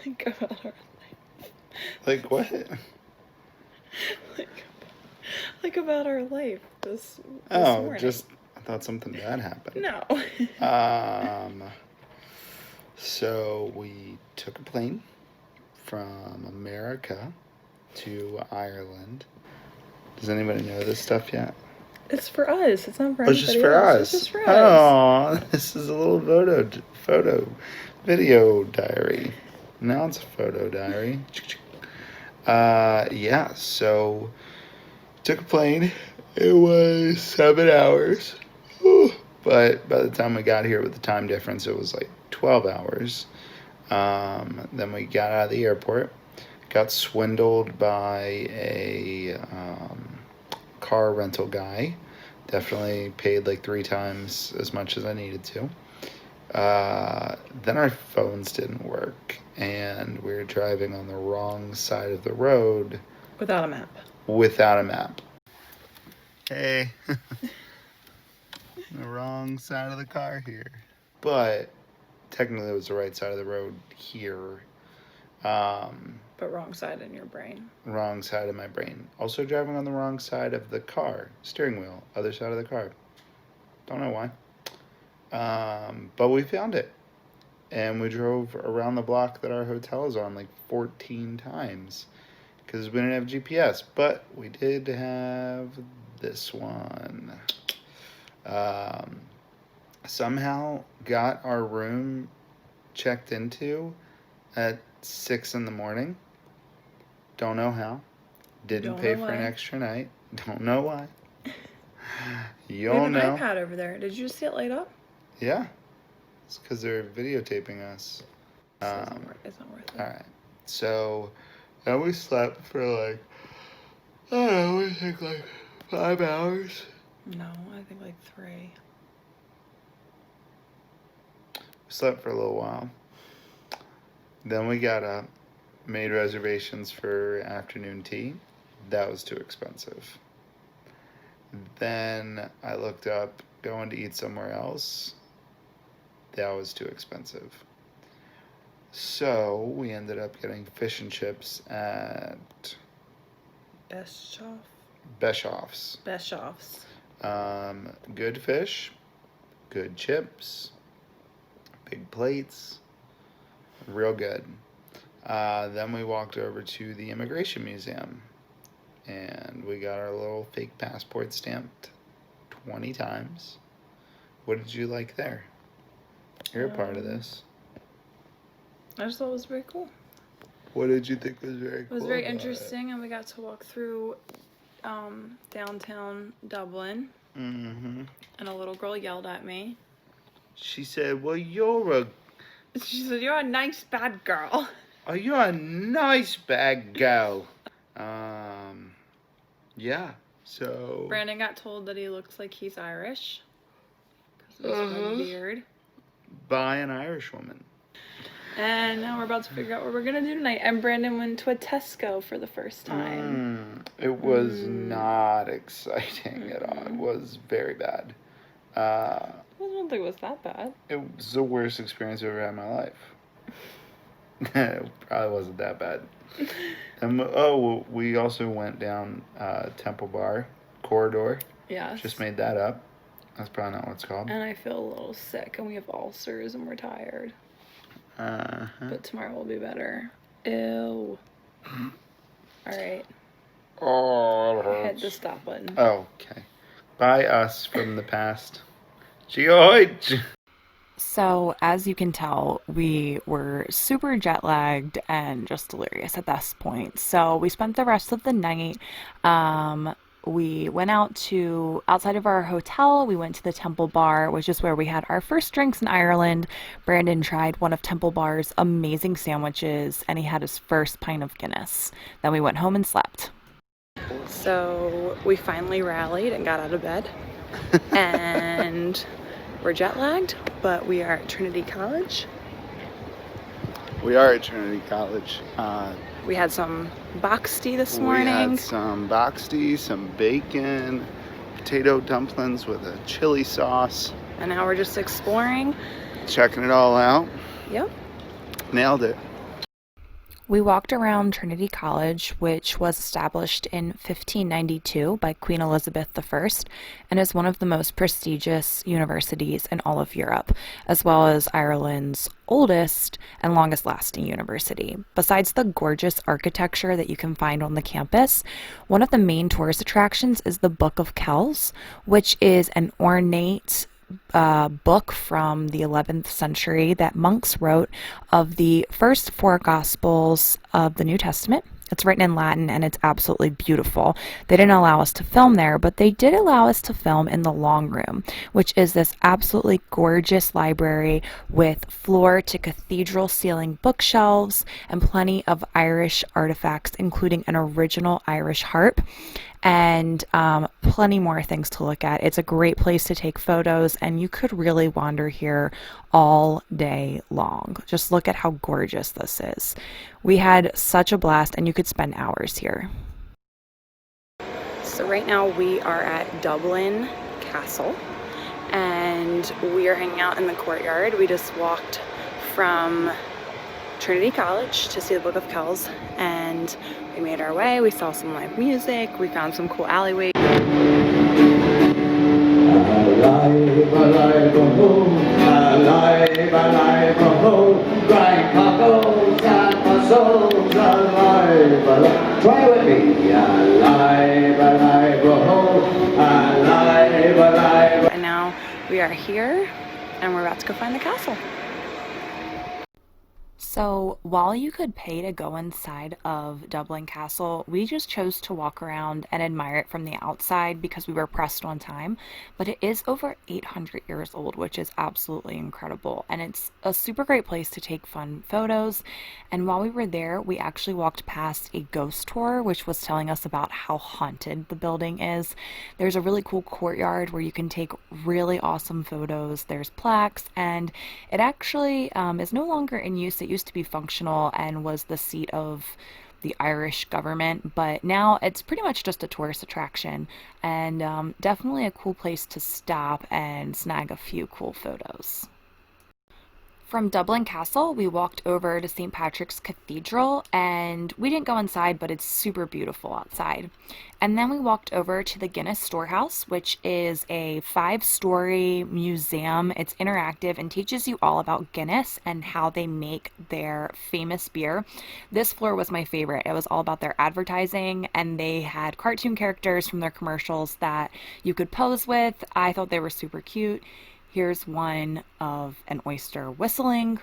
Like about our life. Like what? Like about our life this Oh, morning. just I thought something bad happened. No. So we took a plane from America to Ireland. Does anybody know this stuff yet? It's for us. It's not for Oh, it's anybody just for else. us. It's just for us. Oh, this is a little video diary. Now it's a photo diary. Yeah, so took a plane. It was 7 hours. Whew. But by the time we got here with the time difference, it was like 12 hours. Then we got out of the airport, got swindled by a car rental guy. Definitely paid like 3 times as much as I needed to. Then our phones didn't work, and we were driving on the wrong side of the road. Without a map. Without a map. Hey. The wrong side of the car here. But technically it was the right side of the road here. But wrong side in your brain. Wrong side of my brain. Also driving on the wrong side of the car. Steering wheel. Other side of the car. Don't know why. But we found it. And we drove around the block that our hotel is on like 14 times. Because we didn't have GPS. But we did have this one. Somehow got our room checked into at 6 in the morning. Don't know how. Didn't pay for an extra night. Don't know why. You'll know. We have an iPad over there. Did you see it light up? Yeah. It's because they're videotaping us. It's not worth it. Alright. So, and we slept for like, I don't know, we think like 5 hours. No, I think like 3. We slept for a little while. Then we got up, made reservations for afternoon tea. That was too expensive. Then I looked up going to eat somewhere else. That was too expensive. So we ended up getting fish and chips at Beshoff's. Good fish, good chips, big plates, real good. Then we walked over to the Immigration Museum, and we got our little fake passport stamped 20 times. What did you like there? You're a part of this. I just thought it was very cool. What did you think was very cool? It was very interesting, and we got to walk through downtown Dublin. Mm-hmm. And a little girl yelled at me. She said, well, She said, you're a nice bad girl. Oh, you're a nice bad girl. Yeah, so... Brandon got told that he looks like he's Irish. Because of his red beard. By an Irish woman. And now we're about to figure out what we're going to do tonight. And Brandon went to a Tesco for the first time. It was not exciting at all. It was very bad. I don't think it was that bad. It was the worst experience I've ever had in my life. It probably wasn't that bad. We also went down Temple Bar corridor. Yeah. Just made that up. That's probably not what it's called. And I feel a little sick, and we have ulcers, and we're tired. But tomorrow will be better. Ew. Alright. Oh, it hurts. Hit the stop button. Okay. Bye, us from the past. George! So, as you can tell, we were super jet lagged and just delirious at this point. So, we spent the rest of the night. We went outside of our hotel. We went to the Temple Bar, which is where we had our first drinks in Ireland. Brandon tried one of Temple Bar's amazing sandwiches, and he had his first pint of Guinness. Then we went home and slept. So we finally rallied and got out of bed. And we're jet lagged, but we are at Trinity College. We are at Trinity College. We had some BOXTY this morning. We had some BOXTY, some bacon, potato dumplings with a chili sauce. And now we're just exploring. Checking it all out. Yep. Nailed it. We walked around Trinity College, which was established in 1592 by Queen Elizabeth I and is one of the most prestigious universities in all of Europe, as well as Ireland's oldest and longest lasting university. Besides the gorgeous architecture that you can find on the campus, one of the main tourist attractions is the Book of Kells, which is an ornate book from the 11th century that monks wrote of the first four Gospels of the New Testament. It's written in Latin and it's absolutely beautiful. They didn't allow us to film there, but they did allow us to film in the Long Room, which is this absolutely gorgeous library with floor to cathedral ceiling bookshelves and plenty of Irish artifacts, including an original Irish harp and plenty more things to look at. It's a great place to take photos, and you could really wander here all day long. Just look at how gorgeous this is. We had such a blast, and you could spend hours here. So right now we are at Dublin Castle, and we are hanging out in the courtyard. We just walked from Trinity College to see the Book of Kells, and we made our way. We saw some live music. We found some cool alleyways. Alive, alive, oh, alive, alive, oh, grind cockles and my soul's alive, alive. Try with me, alive, alive, oh, alive, alive. And now we are here, and we're about to go find the castle. So while you could pay to go inside of Dublin Castle, we just chose to walk around and admire it from the outside because we were pressed on time. But it is over 800 years old, which is absolutely incredible. And it's a super great place to take fun photos. And while we were there, we actually walked past a ghost tour, which was telling us about how haunted the building is. There's a really cool courtyard where you can take really awesome photos. There's plaques, and it actually is no longer in use. It used to be functional and was the seat of the Irish government, but now it's pretty much just a tourist attraction, and definitely a cool place to stop and snag a few cool photos. From Dublin Castle, we walked over to St. Patrick's Cathedral, and we didn't go inside, but it's super beautiful outside. And then we walked over to the Guinness Storehouse, which is a 5-story museum. It's interactive and teaches you all about Guinness and how they make their famous beer. This floor was my favorite. It was all about their advertising, and they had cartoon characters from their commercials that you could pose with. I thought they were super cute. Here's one of an oyster whistling.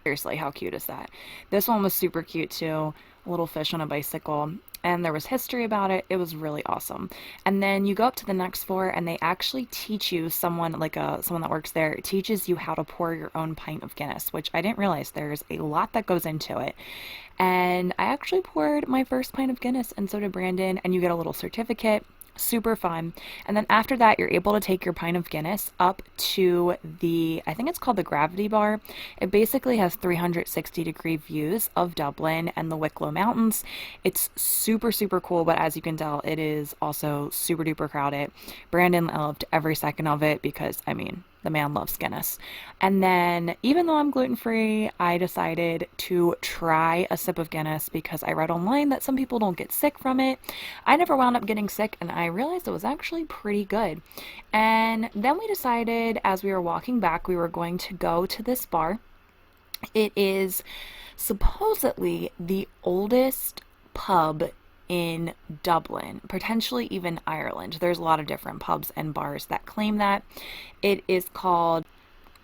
Seriously, how cute is that? This one was super cute too. A little fish on a bicycle. And there was history about it. It was really awesome. And then you go up to the next floor, and they actually teach you, someone that works there teaches you how to pour your own pint of Guinness, which I didn't realize there's a lot that goes into it. And I actually poured my first pint of Guinness, and so did Brandon, and you get a little certificate. Super fun. And then after that, you're able to take your pint of Guinness up to I think it's called the Gravity Bar. It basically has 360-degree views of Dublin and the Wicklow Mountains. It's super, super cool, but as you can tell, it is also super duper crowded. Brandon loved every second of it because, I mean, the man loves Guinness. And then, even though I'm gluten-free, I decided to try a sip of Guinness because I read online that some people don't get sick from it. I never wound up getting sick, and I realized it was actually pretty good. And then we decided, as we were walking back, we were going to go to this bar. It is supposedly the oldest pub in Dublin, potentially even Ireland. There's a lot of different pubs and bars that claim that. It is called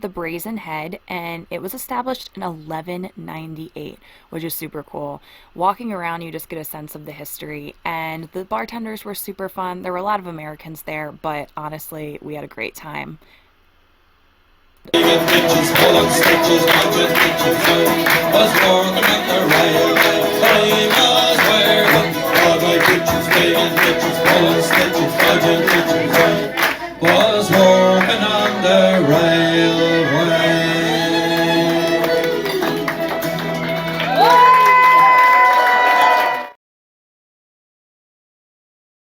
the Brazen Head, and it was established in 1198, which is super cool. Walking around, you just get a sense of the history, and the bartenders were super fun. There were a lot of Americans there, but honestly, we had a great time. Was working on